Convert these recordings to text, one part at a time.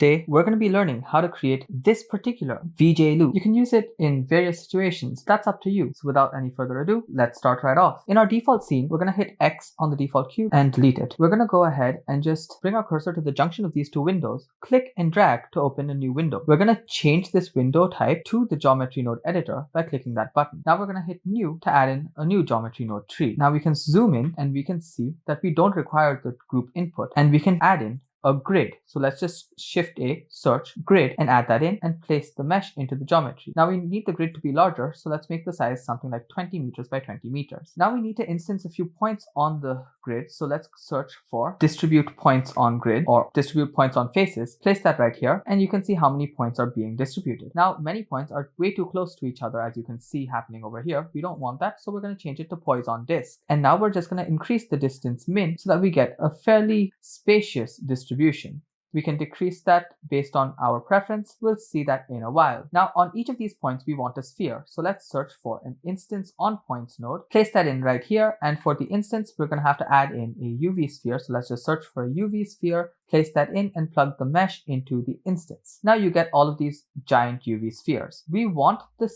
Today, we're going to be learning how to create this particular VJ loop. You can use it in various situations. That's up to you. So without any further ado, let's start right off. In our default scene, we're going to hit X on the default cube and delete it. We're going to go ahead and just bring our cursor to the junction of these two windows, click and drag to open a new window. We're going to change this window type to the geometry node editor by clicking that button. Now we're going to hit new to add in a new geometry node tree. Now we can zoom in and we can see that we don't require the group input and we can add in a grid. So let's just shift A, search grid and add that in and place the mesh into the geometry. Now we need the grid to be larger, so let's make the size something like 20 meters by 20 meters. Now we need to instance a few points on the grid, so let's search for distribute points on grid or distribute points on faces. Place that right here and you can see how many points are being distributed. Now many points are way too close to each other, as you can see happening over here. We don't want that, so we're going to change it to poise on disk. And now we're just going to increase the distance min so that we get a fairly spacious distribution. We can decrease that based on our preference. We'll see that in a while. Now on each of these points we want a sphere, so let's search for an instance on points node, place that in right here, and for the instance we're going to have to add in a UV sphere, so let's just search for a UV sphere, place that in and plug the mesh into the instance. Now you get all of these giant UV spheres. We want the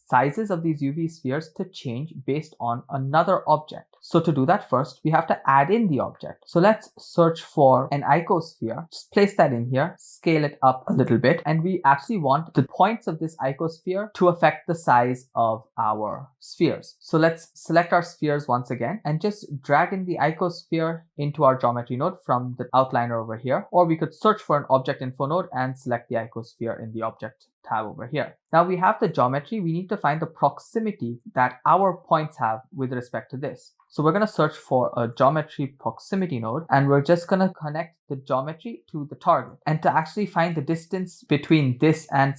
sizes of these UV spheres to change based on another object. So to do that, first we have to add in the object. So let's search for an icosphere, just place that in here, scale it up a little bit, and we actually want the points of this icosphere to affect the size of our spheres. So let's select our spheres once again and just drag in the icosphere into our geometry node from the outliner over here, or we could search for an object info node and select the icosphere in the object tab over here. Now we have the geometry, we need to find the proximity that our points have with respect to this. So we're going to search for a geometry proximity node and we're just going to connect the geometry to the target. And to actually find the distance between this and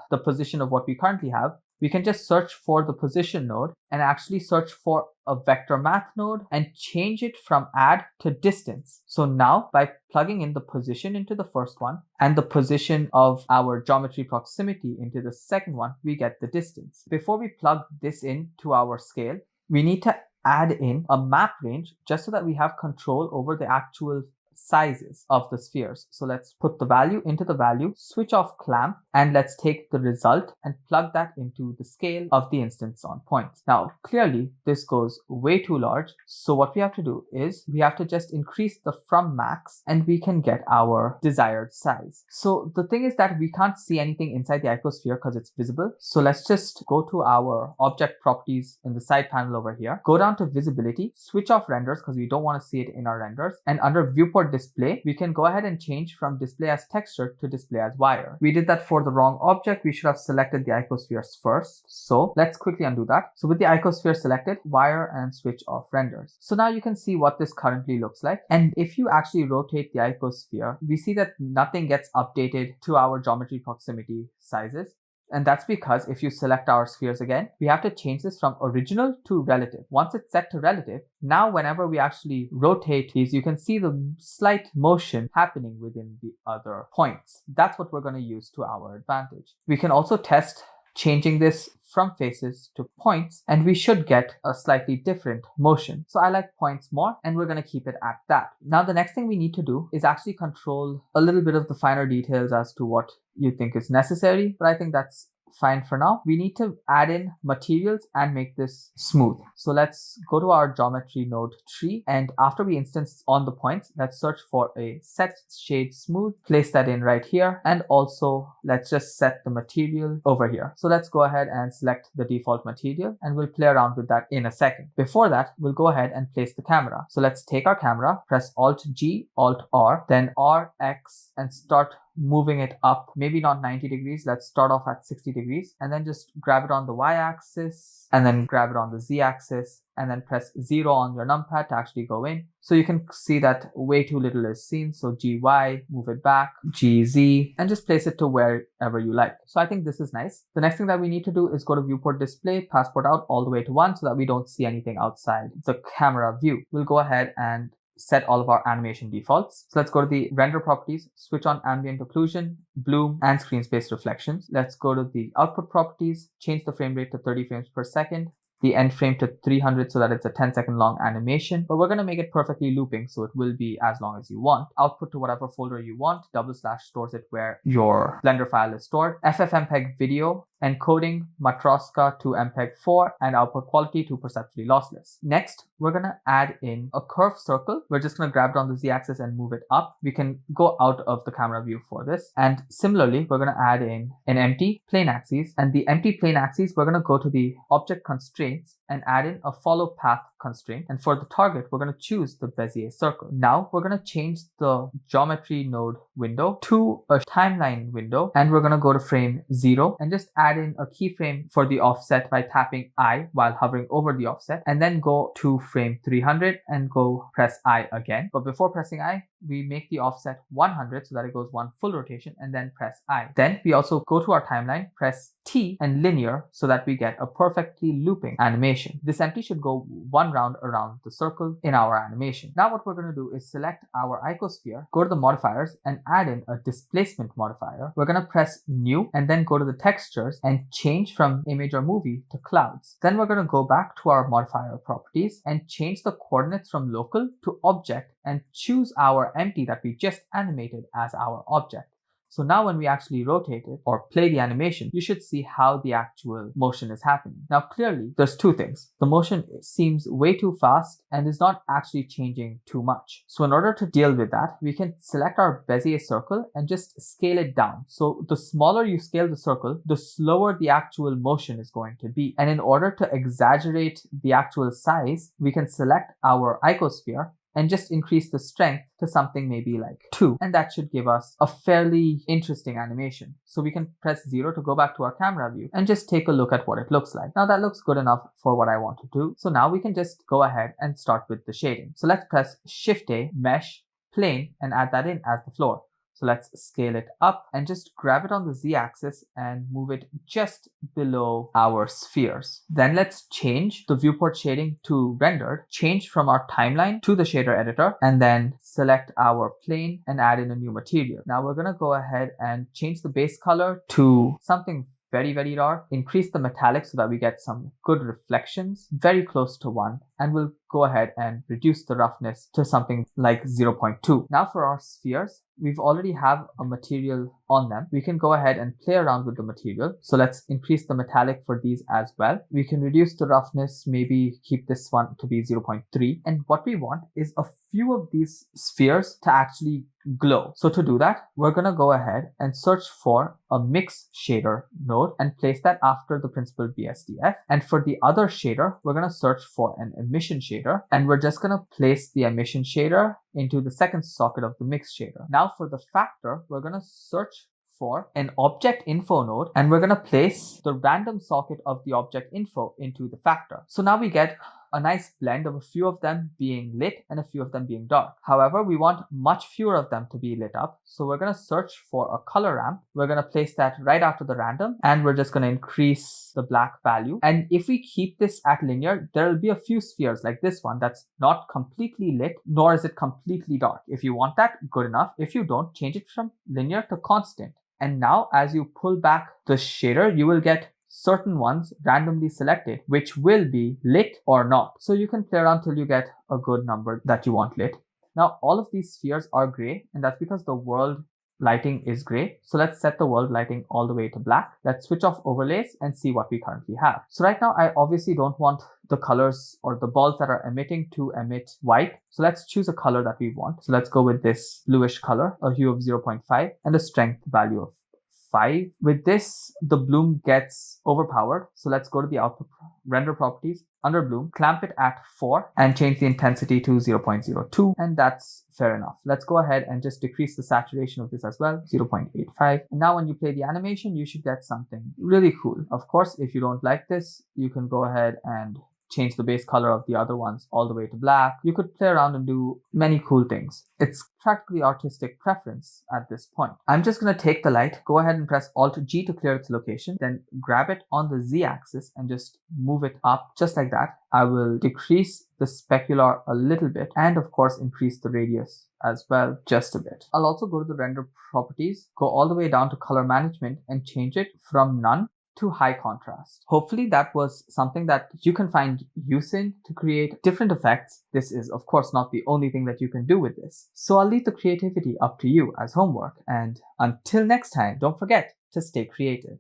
the position of what we currently have, we can just search for the position node and actually search for a vector math node and change it from add to distance. So now by plugging in the position into the first one and the position of our geometry proximity into the second one, we get the distance. Before we plug this into our scale, we need to add in a map range just so that we have control over the actual sizes of the spheres. So let's put the value into the value, switch off clamp, and let's take the result and plug that into the scale of the instance on points. Now clearly this goes way too large, so what we have to do is we have to just increase the from max and we can get our desired size. So the thing is that we can't see anything inside the icosphere because it's visible. So let's just go to our object properties in the side panel over here, go down to visibility, switch off renders because we don't want to see it in our renders, and under viewport display we can go ahead and change from display as texture to display as wire. We did that for the wrong object. We should have selected the icospheres first, so let's quickly undo that. So with the icosphere selected, wire and switch off renders. So now you can see what this currently looks like, and if you actually rotate the icosphere, we see that nothing gets updated to our geometry proximity sizes. And that's because if you select our spheres again, we have to change this from original to relative. Once it's set to relative, now whenever we actually rotate these, you can see the slight motion happening within the other points. That's what we're going to use to our advantage. We can also test changing this from faces to points and we should get a slightly different motion. So I like points more and we're going to keep it at that. Now the next thing we need to do is actually control a little bit of the finer details as to what you think is necessary, but I think that's fine for now. We need to add in materials and make this smooth. So let's go to our geometry node tree, and after we instance on the points, let's search for a set shade smooth, place that in right here, and also let's just set the material over here. So let's go ahead and select the default material and we'll play around with that in a second. Before that, we'll go ahead and place the camera. So let's take our camera, press Alt G, Alt R, then R, X, and start moving it up, maybe not 90 degrees. Let's start off at 60 degrees and then just grab it on the Y-axis and then grab it on the Z-axis and then press 0 on your numpad to actually go in. So you can see that way too little is seen. So GY, move it back, GZ, and just place it to wherever you like. So I think this is nice. The next thing that we need to do is go to viewport display, passport out all the way to 1 so that we don't see anything outside the camera view. We'll go ahead and set all of our animation defaults. So let's go to the render properties, switch on ambient occlusion, bloom, and screen space reflections. Let's go to the output properties, change the frame rate to 30 frames per second, the end frame to 300 so that it's a 10-second long animation, but we're going to make it perfectly looping so it will be as long as you want. Output to whatever folder you want, / stores it where your Blender file is stored. FFmpeg video, encoding Matroska to MPEG-4, and output quality to perceptually lossless. Next, we're going to add in a curved circle. We're just going to grab it on the z-axis and move it up. We can go out of the camera view for this. And similarly, we're going to add in an empty plane axis, and the empty plane axis, we're going to go to the object constraints and add in a follow path constraint. And for the target, we're going to choose the Bezier circle. Now we're going to change the geometry node window to a timeline window, and we're going to go to frame 0 and just add in a keyframe for the offset by tapping I while hovering over the offset, and then go to frame 300 and go press I again. But before pressing I, we make the offset 100 so that it goes one full rotation, and then press I. Then we also go to our timeline, press T and linear so that we get a perfectly looping animation. This empty should go one round around the circle in our animation. Now what we're going to do is select our icosphere, go to the modifiers and add in a displacement modifier. We're going to press new and then go to the textures and change from image or movie to clouds. Then we're going to go back to our modifier properties and change the coordinates from local to object and choose our empty that we just animated as our object. So now when we actually rotate it or play the animation, you should see how the actual motion is happening. Now clearly, there's two things. The motion seems way too fast and is not actually changing too much. So in order to deal with that, we can select our Bezier circle and just scale it down. So the smaller you scale the circle, the slower the actual motion is going to be. And in order to exaggerate the actual size, we can select our icosphere and just increase the strength to something maybe like 2. And that should give us a fairly interesting animation. So we can press 0 to go back to our camera view and just take a look at what it looks like. Now that looks good enough for what I want to do. So now we can just go ahead and start with the shading. So let's press Shift A, Mesh, Plane, and add that in as the floor. So let's scale it up and just grab it on the z-axis and move it just below our spheres. Then let's change the viewport shading to rendered, change from our timeline to the shader editor, and then select our plane and add in a new material. Now we're going to go ahead and change the base color to something very, very dark, increase the metallic so that we get some good reflections, very close to 1, and we'll go ahead and reduce the roughness to something like 0.2. Now for our spheres, we've already have a material on them. We can go ahead and play around with the material. So let's increase the metallic for these as well. We can reduce the roughness, maybe keep this one to be 0.3. And what we want is a few of these spheres to actually glow. So to do that, we're going to go ahead and search for a mix shader node and place that after the principal BSDF. And for the other shader, we're going to search for an emission shader, and we're just going to place the emission shader into the second socket of the mix shader. Now for the factor, we're going to search for an object info node, and we're going to place the random socket of the object info into the factor. So now we get a nice blend of a few of them being lit and a few of them being dark. However, we want much fewer of them to be lit up. So we're going to search for a color ramp. We're going to place that right after the random, and we're just going to increase the black value. And if we keep this at linear, there will be a few spheres like this one that's not completely lit, nor is it completely dark. If you want that, good enough. If you don't, change it from linear to constant. And now as you pull back the shader, you will get certain ones randomly selected, which will be lit or not. So you can play around till you get a good number that you want lit. Now all of these spheres are gray, and that's because the world lighting is gray. So let's set the world lighting all the way to black. Let's switch off overlays and see what we currently have. So right now I obviously don't want the colors or the balls that are emitting to emit white. So let's choose a color that we want. So let's go with this bluish color, a hue of 0.5 and a strength value of 5. With this, the bloom gets overpowered. So let's go to the output render properties, under bloom, clamp it at 4 and change the intensity to 0.02. And that's fair enough. Let's go ahead and just decrease the saturation of this as well, 0.85. And now when you play the animation, you should get something really cool. Of course, if you don't like this, you can go ahead and change the base color of the other ones all the way to black. You could play around and do many cool things. It's practically artistic preference at this point. I'm just going to take the light, go ahead and press Alt-G to clear its location, then grab it on the Z-axis and just move it up just like that. I will decrease the specular a little bit and of course increase the radius as well just a bit. I'll also go to the render properties, go all the way down to color management and change it from none to high contrast. Hopefully that was something that you can find use in to create different effects. This is of course not the only thing that you can do with this. So I'll leave the creativity up to you as homework, and until next time, don't forget to stay creative.